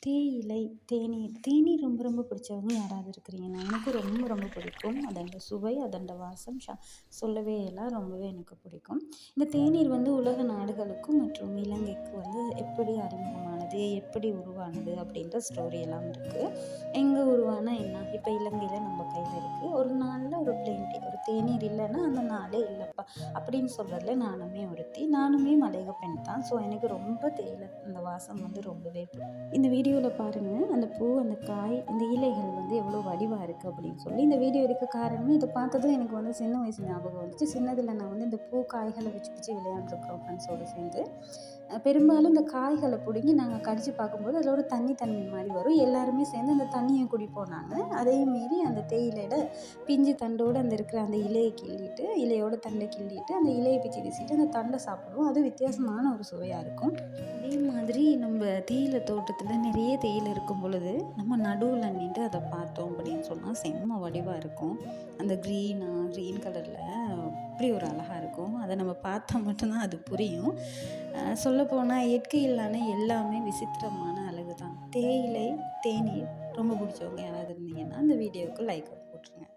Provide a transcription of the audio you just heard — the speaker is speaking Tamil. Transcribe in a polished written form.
தேயிலை, தேநீர். தேநீர் ரொம்ப ரொம்ப பிடிச்சவங்க யாராவது இருக்கிறீங்கன்னா, எனக்கு ரொம்ப ரொம்ப பிடிக்கும். அதோட சுவை, அதோட வாசம் சொல்லவே இல்ல. ரொம்பவே எனக்கு பிடிக்கும். இந்த தேநீர் வந்து உலக நாடுகளுக்கும் மற்றும் இலங்கைக்கு வந்து எப்படி அறிமுகமானது, எப்படி உருவானது அப்படின்ற ஸ்டோரி எல்லாம் இருக்கு. எங்க உருவானா என்ன, இப்போ இலங்கையில நம்ம கையில இருக்கு. ஒரு நாள்ல ஒரு பிளேன் டீ, ஒரு தேநீர் இல்லைன்னா அந்த நாளே இல்லைப்பா அப்படின்னு சொல்றதுல நானுமே ஒருத்தி. நானுமே மலையக பெண் தான். ஸோ எனக்கு ரொம்ப தேயிலை அந்த வாசம் வந்து ரொம்பவே பிடிக்கும். இந்த வீடியோவில் பாருங்கள், அந்த பூ, அந்த காய், இந்த இலைகள் வந்து எவ்வளோ வடிவாக இருக்குது அப்படின்னு சொல்லி. இந்த வீடியோ எடுக்க காரணமே இதை பார்த்ததும் எனக்கு வந்து சின்ன வயசு ஞாபகம் வந்துச்சு. சின்னதில் நான் வந்து இந்த பூ காய்களை வச்சு வச்சு விளையாண்டுருக்குறோம் ஃப்ரெண்ட்ஸோடு சேர்ந்து. பெரும்பாலும் இந்த காய்களை பிடுங்கி நாங்கள் கடிச்சு பார்க்கும்போது அதில் ஒரு தண்ணி மாதிரி வரும். எல்லாருமே சேர்ந்து அந்த தண்ணியை குடிப்போம் நாங்கள். அதே மீறி அந்த தேயிலையோட பிஞ்சு தண்டோடு அந்த இருக்கிற அந்த இலையை கிள்ளிட்டு, இலையோட தண்டை கிள்ளிட்டு அந்த இலையை பிச்சு வீசிட்டு அந்த தண்டை சாப்பிடுவோம். அது வித்தியாசமான ஒரு சுவையாக இருக்கும். அதே மாதிரி நம்ம தேயிலை தோட்டத்தில் நிறைய தேயிலை இருக்கும் பொழுது நம்ம நடுவில் நின்று அதை பார்த்தோம் அப்படின்னு சொன்னால் செம்ம வடிவாக இருக்கும். அந்த க்ரீன் கலரில் அப்படி ஒரு அழகாக இருக்கும். அதை நம்ம பார்த்தா மட்டும்தான் அது புரியும். சொல்லப்போனால் இயற்கையிலான எல்லாமே விசித்திரமான அழகு தான். தேயிலை, தேநீர் ரொம்ப பிடிச்சவங்க யாராவது இருந்தீங்கன்னா அந்த வீடியோவுக்கு லைக் போட்டுருங்க.